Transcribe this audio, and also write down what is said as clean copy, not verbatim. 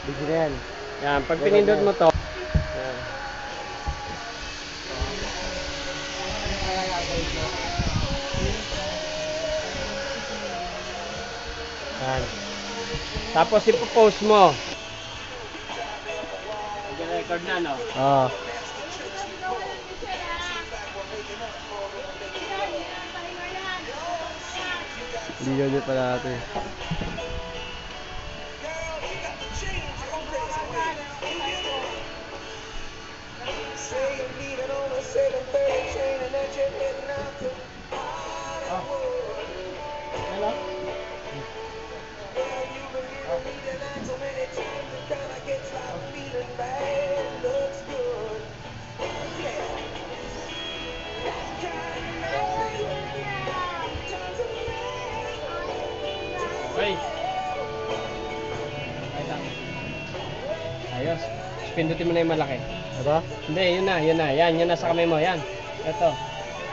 Busy na yan. Yan, pag pinindot mo to. Yan. Yan. Tapos ipopost mo. Nag-record na, no? Oo. Video nyo pa natin. Hello? Okay. Ayos. Pindutin mo na yung malaki. Ito? Hindi, yun na. Yan, yun na sa kamay mo. Yan. Ito.